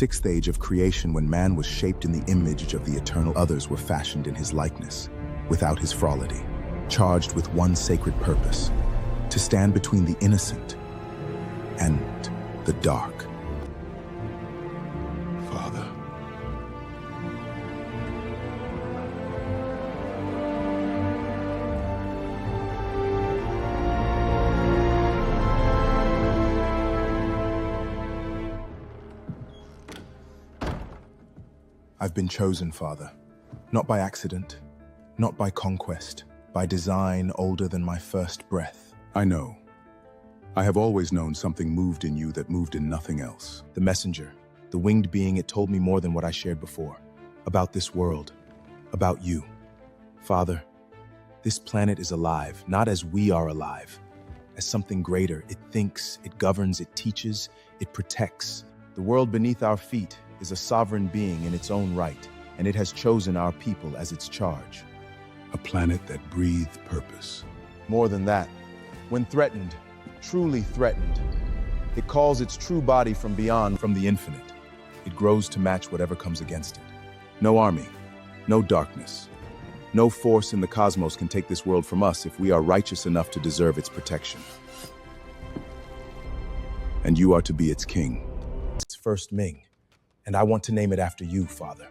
sixth age of creation, when man was shaped in the image of the eternal, others were fashioned in his likeness, without his frailty, charged with one sacred purpose: to stand between the innocent and the dark. Father. I've been chosen, Father, not by accident, not by conquest, by design older than my first breath. I know. I have always known something moved in you that moved in nothing else. The messenger, the winged being, it told me more than what I shared before. About this world, about you. Father, this planet is alive, not as we are alive, as something greater. It thinks, it governs, it teaches, it protects. The world beneath our feet is a sovereign being in its own right, and it has chosen our people as its charge. A planet that breathed purpose. More than that, when threatened, truly threatened, it calls its true body from beyond, from the infinite. It grows to match whatever comes against it. No army, no darkness, no force in the cosmos can take this world from us if we are righteous enough to deserve its protection. And you are to be its king. Its first Ming, and I want to name it after you, Father.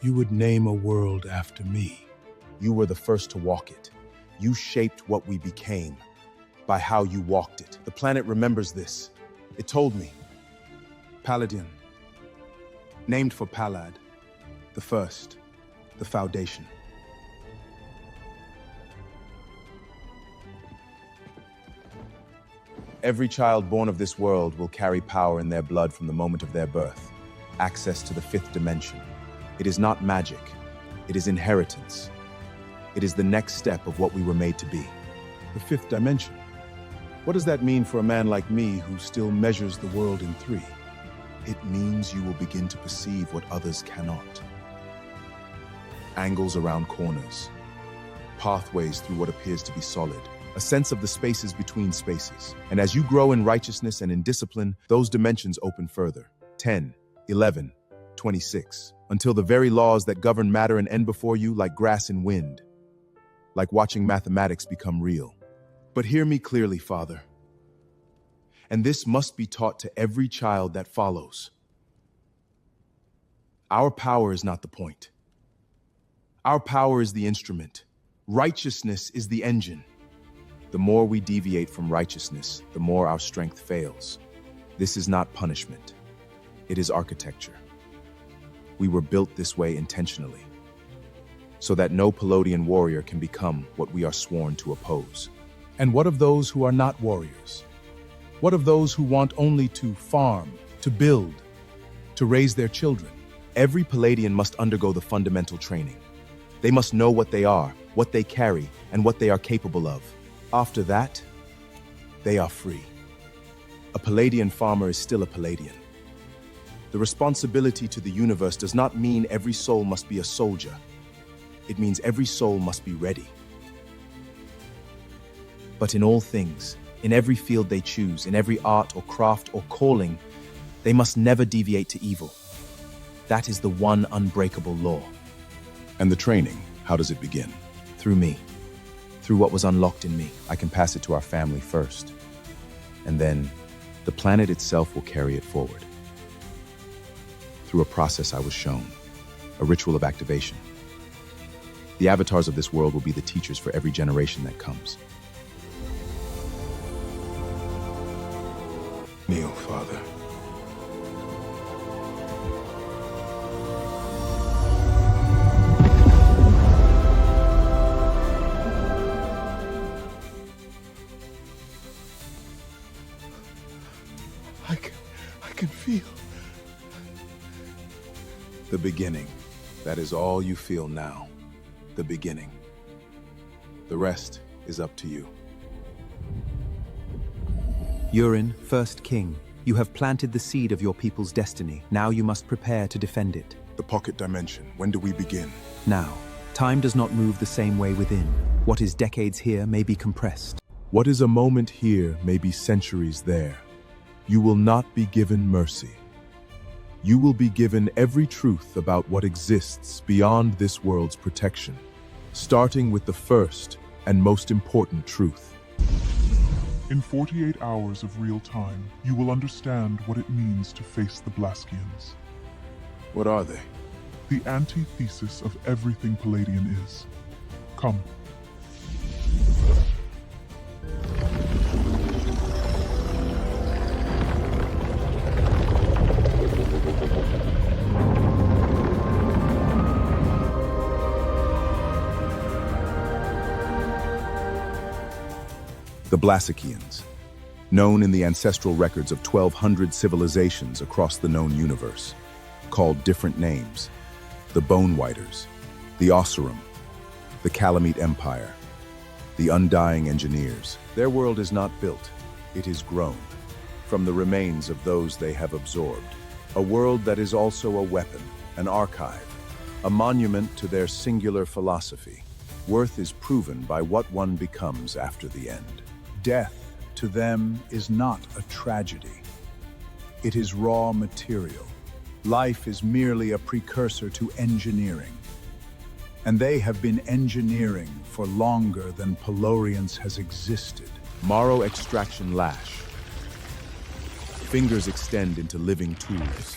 You would name a world after me. You were the first to walk it. You shaped what we became by how you walked it. The planet remembers this. It told me. Palladium, named for Pallad, the first, the foundation. Every child born of this world will carry power in their blood from the moment of their birth, access to the fifth dimension. It is not magic, it is inheritance. It is the next step of what we were made to be. The fifth dimension. What does that mean for a man like me who still measures the world in three? It means you will begin to perceive what others cannot. Angles around corners, pathways through what appears to be solid, a sense of the spaces between spaces. And as you grow in righteousness and in discipline, those dimensions open further. 10, 11, 26, until the very laws that govern matter and end before you like grass and wind, like watching mathematics become real. But hear me clearly, Father. And this must be taught to every child that follows. Our power is not the point. Our power is the instrument. Righteousness is the engine. The more we deviate from righteousness, the more our strength fails. This is not punishment. It is architecture. We were built this way intentionally, so that no Palladian warrior can become what we are sworn to oppose. And what of those who are not warriors? What of those who want only to farm, to build, to raise their children? Every Palladian must undergo the fundamental training. They must know what they are, what they carry, and what they are capable of. After that, they are free. A Palladian farmer is still a Palladian. The responsibility to the universe does not mean every soul must be a soldier. It means every soul must be ready. But in all things, in every field they choose, in every art or craft or calling, they must never deviate to evil. That is the one unbreakable law. And the training, how does it begin? Through me. Through what was unlocked in me. I can pass it to our family first. And then the planet itself will carry it forward. Through a process I was shown, a ritual of activation. The avatars of this world will be the teachers for every generation that comes. Kneel, Father. I can feel. The beginning. That is all you feel now. The beginning. The rest is up to you. Urim, first king, you have planted the seed of your people's destiny. Now you must prepare to defend it. The pocket dimension. When do we begin? Now, time does not move the same way within. What is decades here may be compressed. What is a moment here may be centuries there. You will not be given mercy. you will be given every truth about what exists beyond this world's protection, starting with the first and most important truth. In 48 hours of real time, you will understand what it means to face the Blassikians. What are they? The antithesis of everything Palladian is. Come. The Blassikians, known in the ancestral records of 1,200 civilizations across the known universe, called different names: the Bone Whiters, the Urim, the Calamite Empire, the Undying Engineers. Their world is not built, it is grown, from the remains of those they have absorbed. A world that is also a weapon, an archive, a monument to their singular philosophy. Worth is proven by what one becomes after the end. Death, to them, is not a tragedy. It is raw material. Life is merely a precursor to engineering. And they have been engineering for longer than Pelorians has existed. Marrow extraction lash. Fingers extend into living tools.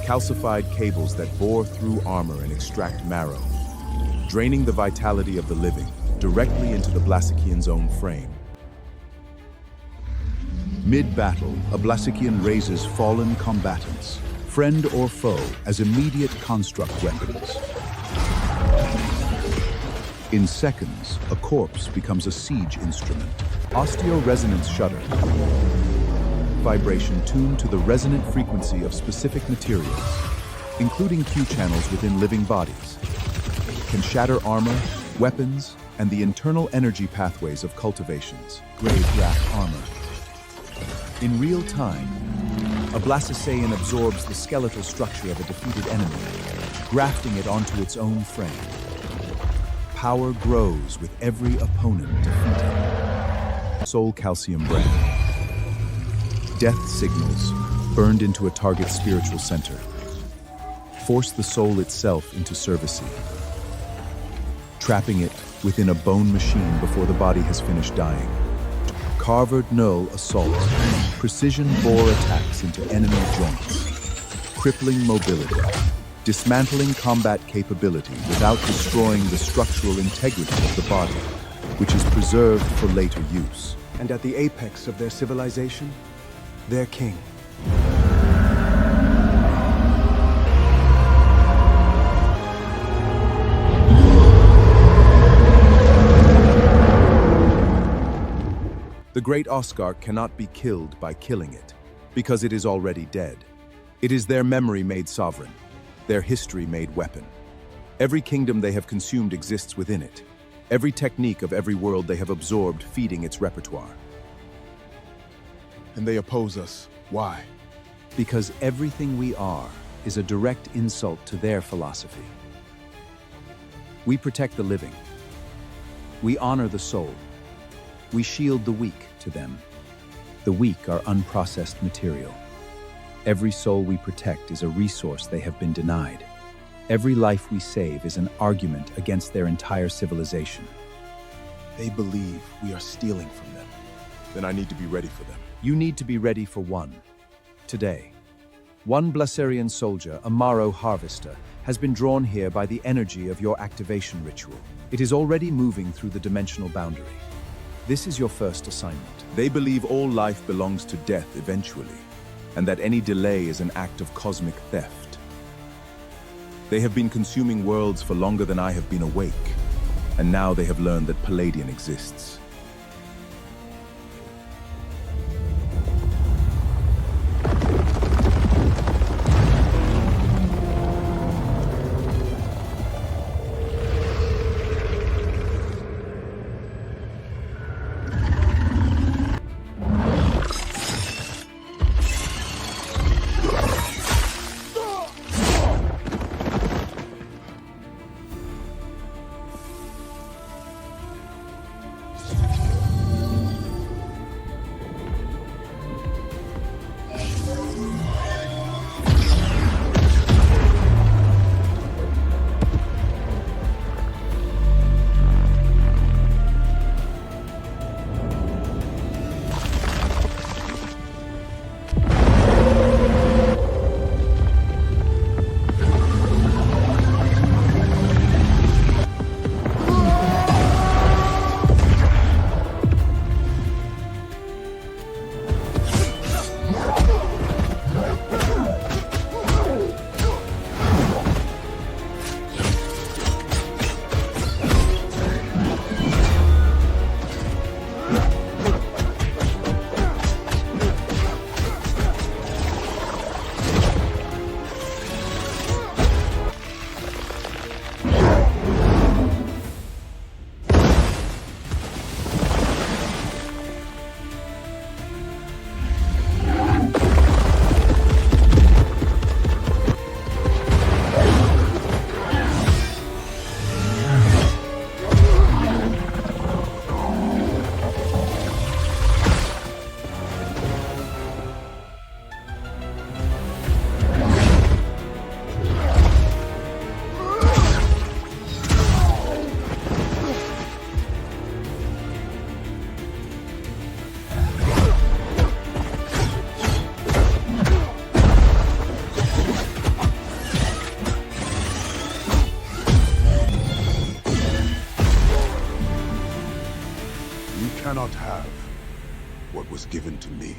Calcified cables that bore through armor and extract marrow, draining the vitality of the living directly into the Blassikian's own frame. Mid-battle, a Blassikian raises fallen combatants, friend or foe, as immediate construct weapons. In seconds, a corpse becomes a siege instrument. Osteo-resonance shudder. Vibration tuned to the resonant frequency of specific materials, including Q channels within living bodies, can shatter armor, weapons, and the internal energy pathways of cultivations. Grave wrath armor. In real time, a Blassikian absorbs the skeletal structure of a defeated enemy, grafting it onto its own frame. Power grows with every opponent defeated. Soul calcium brand. Death signals burned into a target's spiritual center. Force the soul itself into service, trapping it within a bone machine before the body has finished dying. Carvered null assault. Precision bore attacks into enemy joints. Crippling mobility. Dismantling combat capability without destroying the structural integrity of the body, which is preserved for later use. And at the apex of their civilization, their king. The great Oscar cannot be killed by killing it, because it is already dead. It is their memory made sovereign, their history made weapon. Every kingdom they have consumed exists within it. Every technique of every world they have absorbed feeding its repertoire. And they oppose us. Why? Because everything we are is a direct insult to their philosophy. We protect the living. We honor the soul. We shield the weak to them. The weak are unprocessed material. Every soul we protect is a resource they have been denied. Every life we save is an argument against their entire civilization. They believe we are stealing from them. Then I need to be ready for them. You need to be ready for one. Today, one Blassikian soldier, a Marrow Harvester, has been drawn here by the energy of your activation ritual. It is already moving through the dimensional boundary. This is your first assignment. They believe all life belongs to death eventually, and that any delay is an act of cosmic theft. They have been consuming worlds for longer than I have been awake, and now they have learned that Palladian exists. cannot have what was given to me.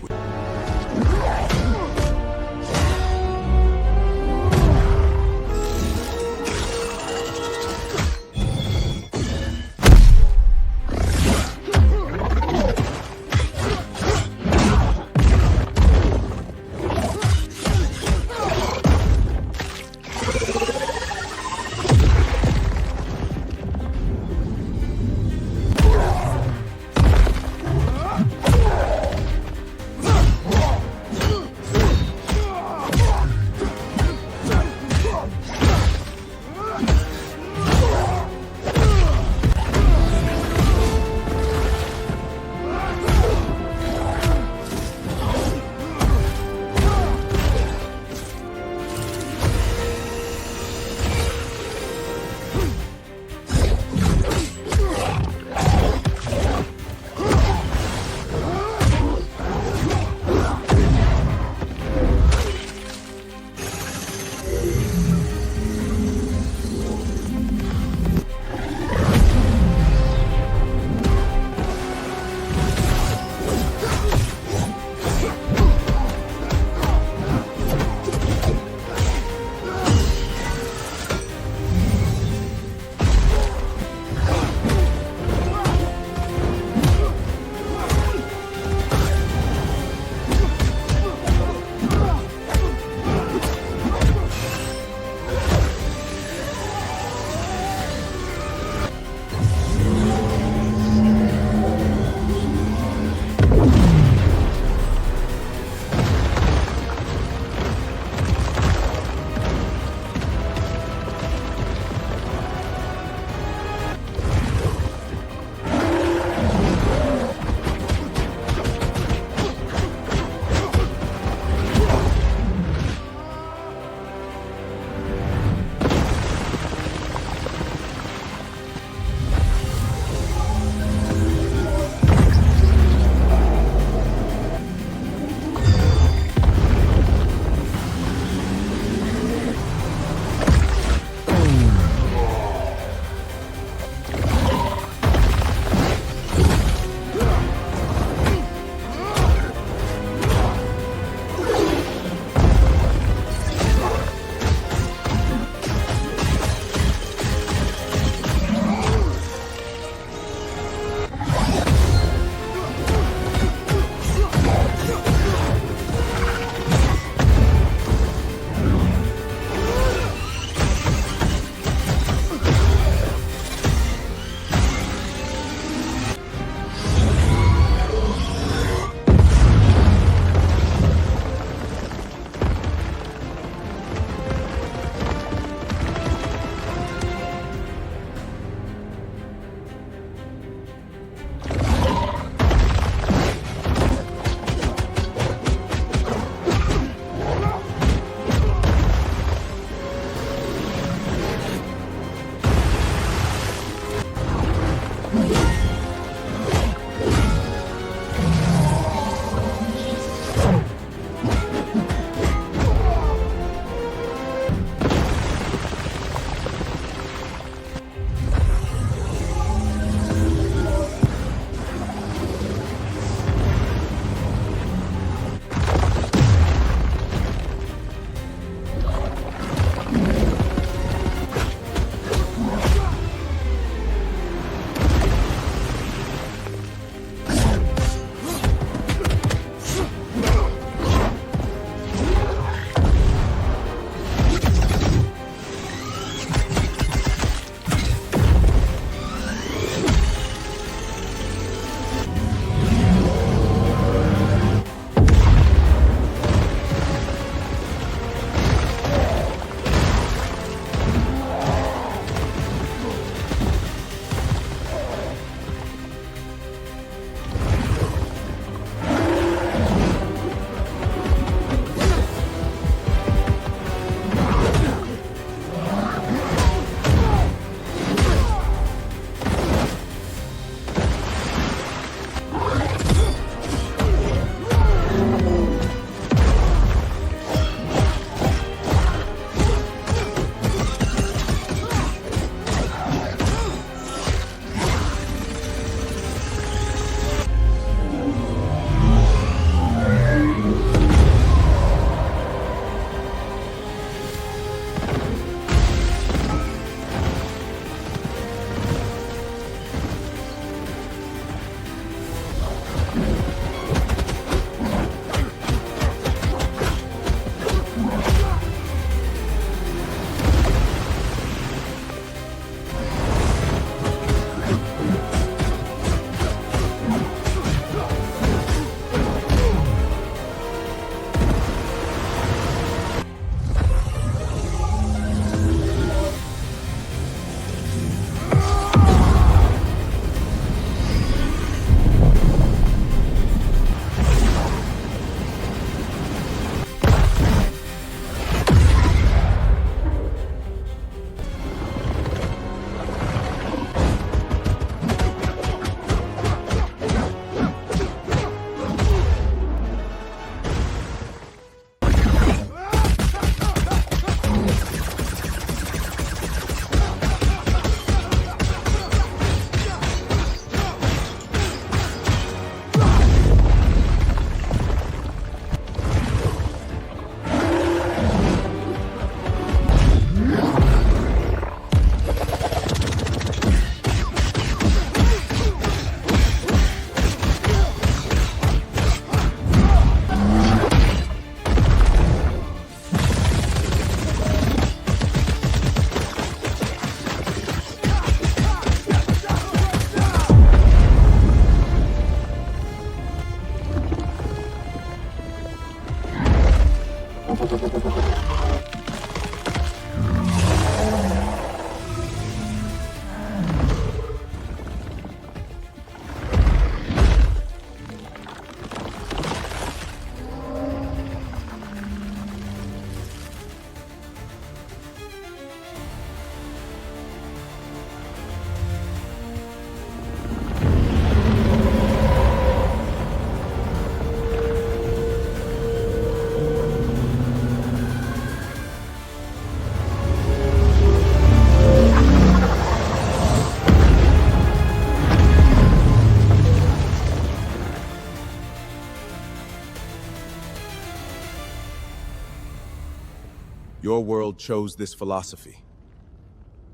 Your world chose this philosophy.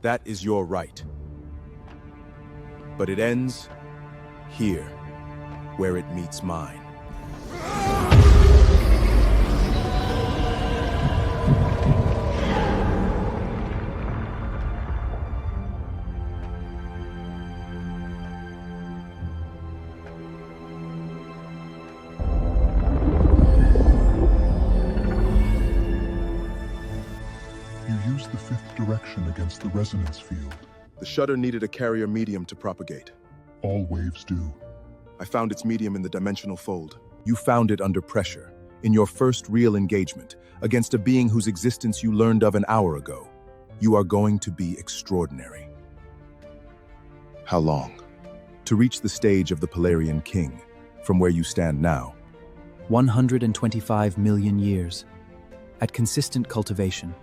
That is your right. But it ends here, where it meets mine. You used the fifth direction against the resonance field. The shutter needed a carrier medium to propagate. All waves do. I found its medium in the dimensional fold. You found it under pressure, in your first real engagement, against a being whose existence you learned of an hour ago. You are going to be extraordinary. How long? To reach the stage of the Palladian king, from where you stand now. 125 million years, at consistent cultivation.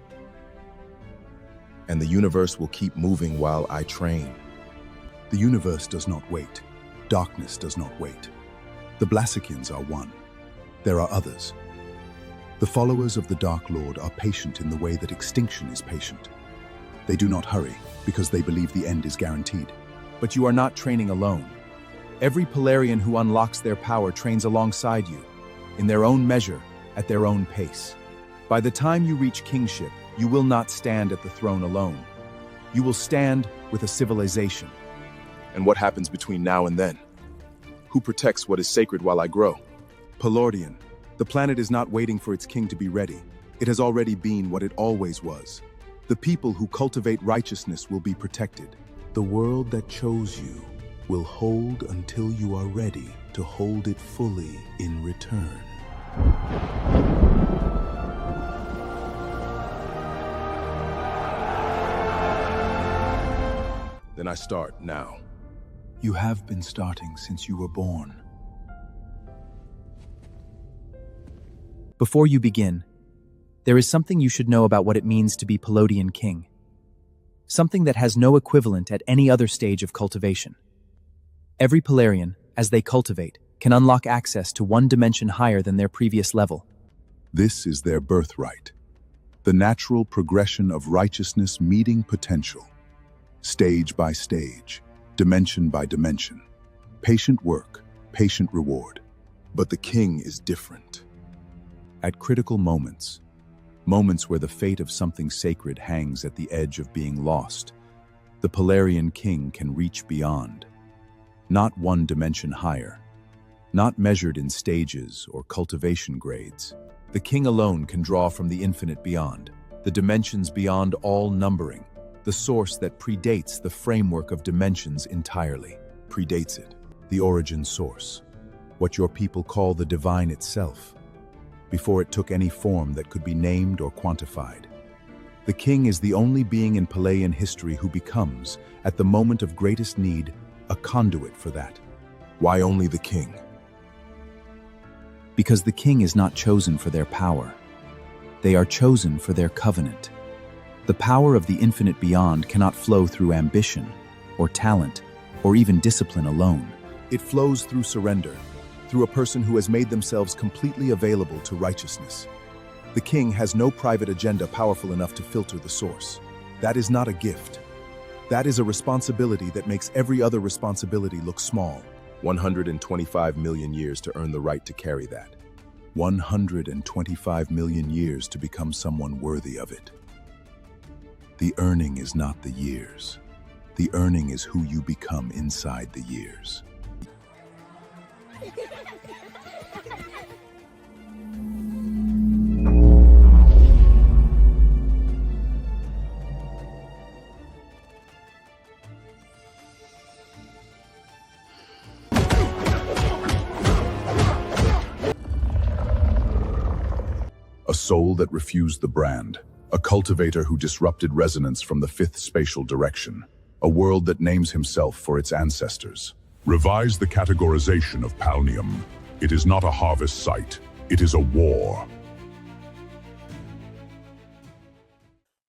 And the universe will keep moving while I train. The universe does not wait. Darkness does not wait. The Blassikians are one. There are others. The followers of the Dark Lord are patient in the way that extinction is patient. They do not hurry, because they believe the end is guaranteed. But you are not training alone. Every Palladian who unlocks their power trains alongside you, in their own measure, at their own pace. By the time you reach kingship, you will not stand at the throne alone. You will stand with a civilization. And what happens between now and then? Who protects what is sacred while I grow? Palladian, the planet is not waiting for its king to be ready. It has already been what it always was. The people who cultivate righteousness will be protected. The world that chose you will hold until you are ready to hold it fully in return. Then I start now. You have been starting since you were born. Before you begin, there is something you should know about what it means to be Palladian king. Something that has no equivalent at any other stage of cultivation. Every Palladian, as they cultivate, can unlock access to one dimension higher than their previous level. This is their birthright. The natural progression of righteousness meeting potential. Stage by stage, dimension by dimension. Patient work, patient reward. But the king is different. At critical moments, moments where the fate of something sacred hangs at the edge of being lost, the Palladian king can reach beyond. Not one dimension higher, not measured in stages or cultivation grades. The king alone can draw from the infinite beyond, the dimensions beyond all numbering, the source that predates the framework of dimensions entirely. Predates it. The origin source, what your people call the divine itself, before it took any form that could be named or quantified. The king is the only being in Palladian history who becomes, at the moment of greatest need, a conduit for that. Why only the king? Because the king is not chosen for their power. They are chosen for their covenant. The power of the infinite beyond cannot flow through ambition, or talent, or even discipline alone. It flows through surrender, through a person who has made themselves completely available to righteousness. The king has no private agenda powerful enough to filter the source. That is not a gift. That is a responsibility that makes every other responsibility look small. 125 million years to earn the right to carry that. 125 million years to become someone worthy of it. The earning is not the years. The earning is who you become inside the years. A soul that refused the brand. A cultivator who disrupted resonance from the fifth spatial direction. A world that names himself for its ancestors. Revise the categorization of Palladium. It is not a harvest site. It is a war.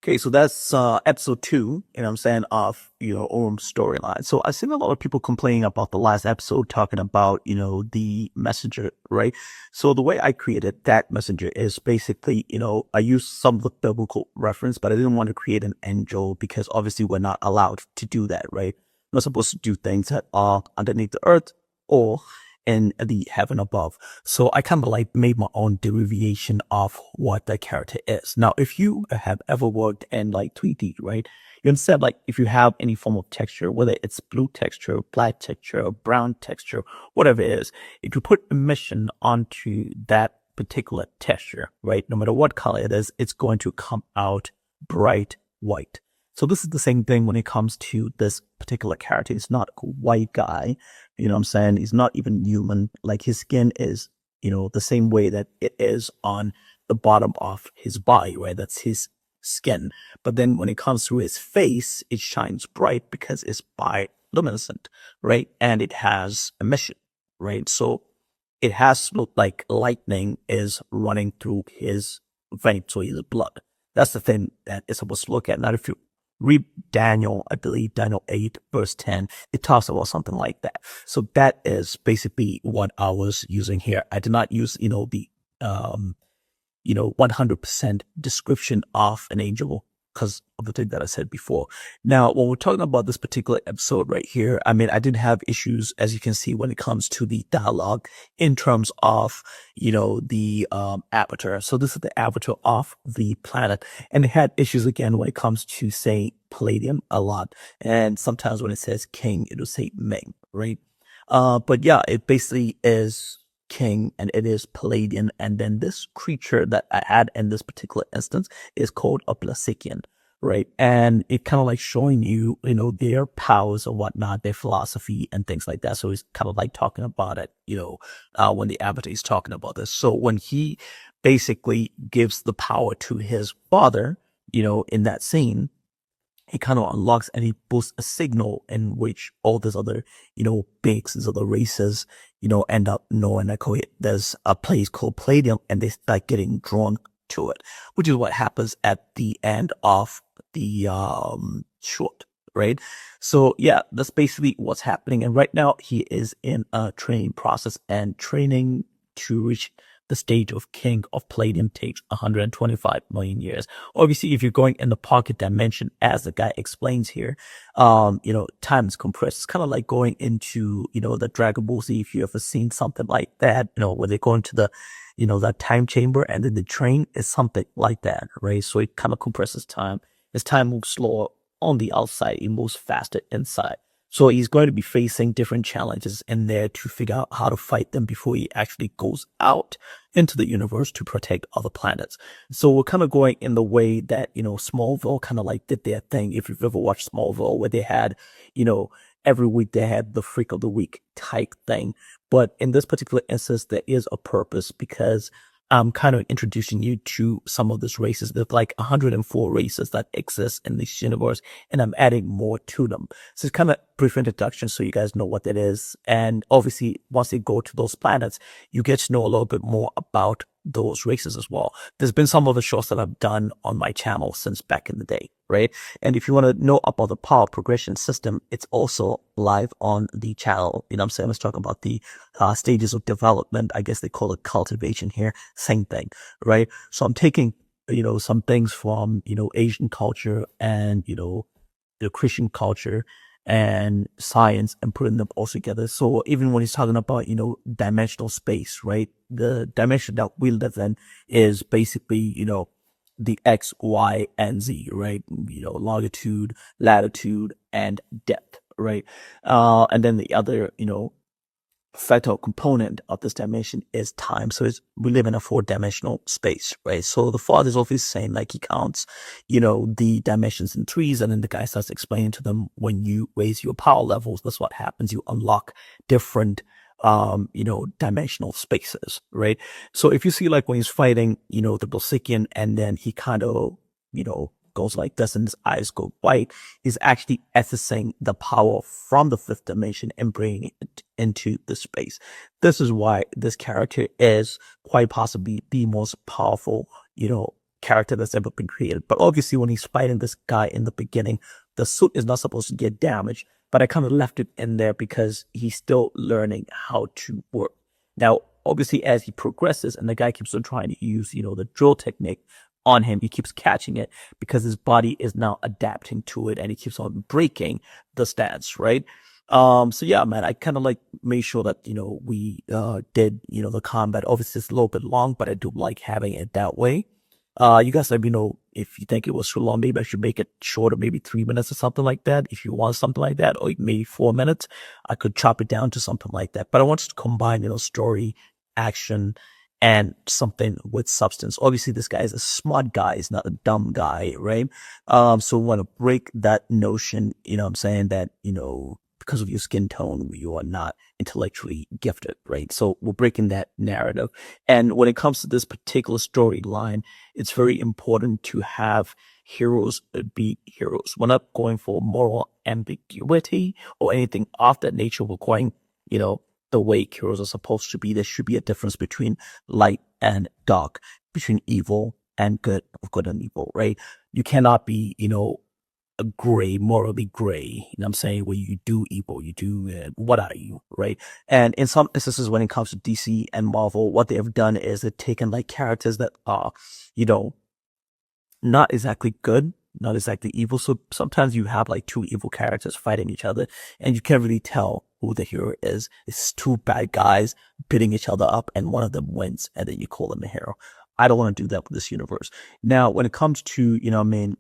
Okay, so that's episode 2, you know what I'm saying, of, Urim storyline. So I've seen a lot of people complaining about the last episode talking about, the messenger, right? So the way I created that messenger is basically, I used some of the biblical reference, but I didn't want to create an angel because obviously we're not allowed to do that, right? We're not supposed to do things that are underneath the earth or in the heaven above. So I kind of like made my own derivation of what the character is. Now, if you have ever worked in like 3D, right? You understand, like, if you have any form of texture, whether it's blue texture, black texture, brown texture, whatever it is, if you put emission onto that particular texture, right? No matter what color it is, it's going to come out bright white. So this is the same thing when it comes to this particular character. He's not a white guy, you know what I'm saying? He's not even human. Like, his skin is, the same way that it is on the bottom of his body, right? That's his skin. But then when it comes to his face, it shines bright because it's bioluminescent, right? And it has emission, right? So it has to look like lightning is running through his veins, so his blood. That's the thing that it's supposed to look at. Now, if you read Daniel, I believe Daniel 8 verse 10, it talks about something like that. So that is basically what I was using here. I did not use, the 100% description of an angel because of the thing that I said before. Now, when we're talking about this particular episode right here, I mean, I didn't have issues, as you can see, when it comes to the dialogue in terms of, the avatar. So this is the avatar of the planet. And it had issues again when it comes to saying Palladium a lot. And sometimes when it says king, it'll say Ming, right? But yeah, it basically is king and it is Palladian. And then this creature that I had in this particular instance is called a Blassikian, right? And it kind of like showing you, their powers and whatnot, their philosophy and things like that. So he's kind of like talking about it, when the avatar is talking about this. So when he basically gives the power to his father, in that scene, he kind of unlocks and he boosts a signal in which all these other, bigs, these other races, end up knowing that there's a place called Palladium and they start getting drawn to it, which is what happens at the end of the short, right? So yeah, that's basically what's happening. And right now he is in a training process, and training to reach the stage of King of Palladium takes 125 million years. Obviously, if you're going in the pocket dimension, as the guy explains here, time is compressed. It's kind of like going into, the Dragon Ball Z, if you ever seen something like that, where they go into the, that time chamber and then the train is something like that, right? So it kind of compresses time. As time moves slower on the outside, it moves faster inside. So he's going to be facing different challenges in there to figure out how to fight them before he actually goes out into the universe to protect other planets. So we're kind of going in the way that, Smallville kind of like did their thing. If you've ever watched Smallville, where they had, every week they had the freak of the week type thing. But in this particular instance, there is a purpose because I'm kind of introducing you to some of these races. There's like 104 races that exist in this universe, and I'm adding more to them. So it's kind of brief introduction so you guys know what that is. And obviously, once you go to those planets, you get to know a little bit more about those races as well. There's been some of the shows that I've done on my channel since back in the day, right? And if you want to know about the power progression system, it's also live on the channel. I'm saying, let's talk about the stages of development. I guess they call it cultivation here. Same thing, right? So I'm taking, some things from, Asian culture and, the Christian culture and science and putting them all together. So even when he's talking about, dimensional space, right? The dimension that we live in is basically, the X, Y, and Z, right? Longitude, latitude, and depth, right? And then the other, factor component of this dimension is time. So we live in a 4-dimensional space, right? So the father is always saying, like, he counts, the dimensions in threes, and then the guy starts explaining to them, when you raise your power levels, that's what happens. You unlock different, dimensional spaces, right? So if you see, like, when he's fighting, the Blassikian, and then he kind of, goes like this and his eyes go white, is actually accessing the power from the 5th dimension and bringing it into the space. This is why this character is quite possibly the most powerful, character that's ever been created. But obviously, when he's fighting this guy in the beginning, the suit is not supposed to get damaged. But I kind of left it in there because he's still learning how to work. Now, obviously, as he progresses and the guy keeps on trying to use, the drill technique on him, he keeps catching it because his body is now adapting to it and he keeps on breaking the stance, right? So yeah, man, I kind of like made sure that, we, did, the combat. Obviously, it's a little bit long, but I do like having it that way. You guys let me know if you think it was too long. Maybe I should make it shorter, maybe 3 minutes or something like that. If you want something like that, or maybe 4 minutes, I could chop it down to something like that. But I want to combine, story, action, and something with substance. Obviously, this guy is a smart guy. He's not a dumb guy, right? So we want to break that notion, I'm saying that, because of your skin tone, you are not intellectually gifted, right? So we're breaking that narrative. And when it comes to this particular storyline, it's very important to have heroes be heroes. We're not going for moral ambiguity or anything of that nature. We're going, the way heroes are supposed to be. There should be a difference between light and dark, between evil and good, or good and evil, right? You cannot be, a gray, morally gray, I'm saying, where you do evil, you do, what are you, right? And in some instances, when it comes to DC and Marvel, what they have done is they've taken like characters that are, not exactly good, not exactly evil. So sometimes you have like two evil characters fighting each other and you can't really tell who the hero is. It's two bad guys pitting each other up and one of them wins and then you call them a hero. I don't want to do that with this universe. Now, when it comes to,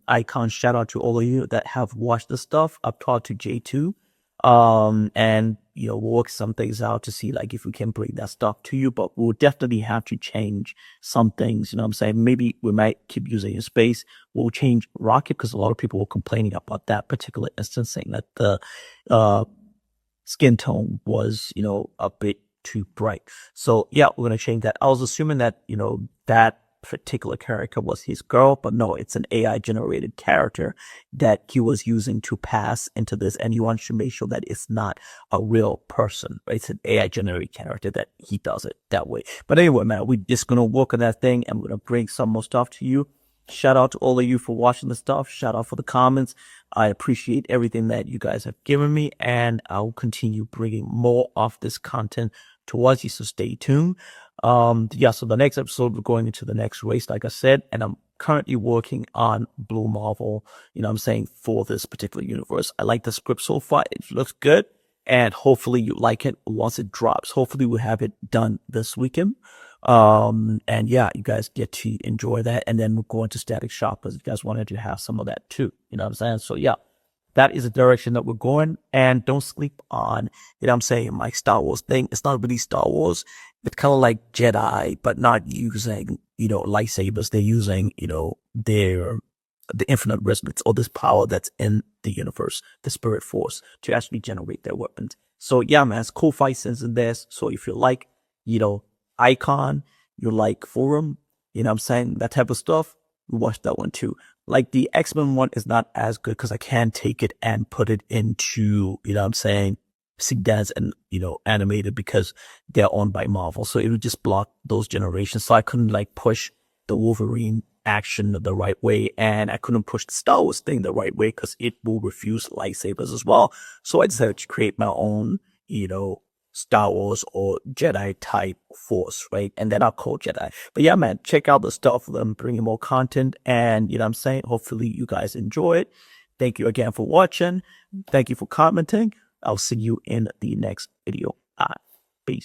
icons, shout out to all of you that have watched this stuff. I've talked to J2. And, we'll work some things out to see like if we can bring that stuff to you, but we'll definitely have to change some things. I'm saying? Maybe we might keep using his space. We'll change Rocket because a lot of people were complaining about that particular instance, saying that the, skin tone was, a bit too bright. So yeah, we're going to change that. I was assuming that, that particular character was his girl, but no, it's an AI generated character that he was using to pass into this. And you want to make sure that it's not a real person, right? It's an AI generated character that he does it that way. But anyway, man, we're just going to work on that thing and we're going to bring some more stuff to you. Shout out to all of you for watching the stuff. Shout out for the comments. I appreciate everything that you guys have given me, and I'll continue bringing more of this content towards you. So stay tuned. So the next episode, we're going into the next race, like I said, and I'm currently working on Blue Marvel, for this particular universe. I like the script so far. It looks good. And hopefully you like it once it drops. Hopefully we'll have it done this weekend. And yeah, you guys get to enjoy that. And then we'll go into Static Shock because you guys wanted to have some of that too. You know what I'm saying? So yeah, that is the direction that we're going. And don't sleep on, my Star Wars thing. It's not really Star Wars. It's kind of like Jedi, but not using, lightsabers. They're using, the infinite resonance or this power that's in the universe, the spirit force, to actually generate their weapons. So yeah, man, it's cool fight scenes in this. So if you like, Icon, you like Forum, that type of stuff, watch that one too. Like the X-Men one is not as good because I can't take it and put it into, CDAs and, animated because they're owned by Marvel. So it would just block those generations. So I couldn't like push the Wolverine action the right way, and I couldn't push the Star Wars thing the right way because it will refuse lightsabers as well. So I decided to create my own, Star Wars or Jedi type force, right? And then I'll call Jedi. But yeah, man, check out the stuff. I'm bringing more content, and hopefully you guys enjoy it. Thank you again for watching. Thank you for commenting. I'll see you in the next video. Peace.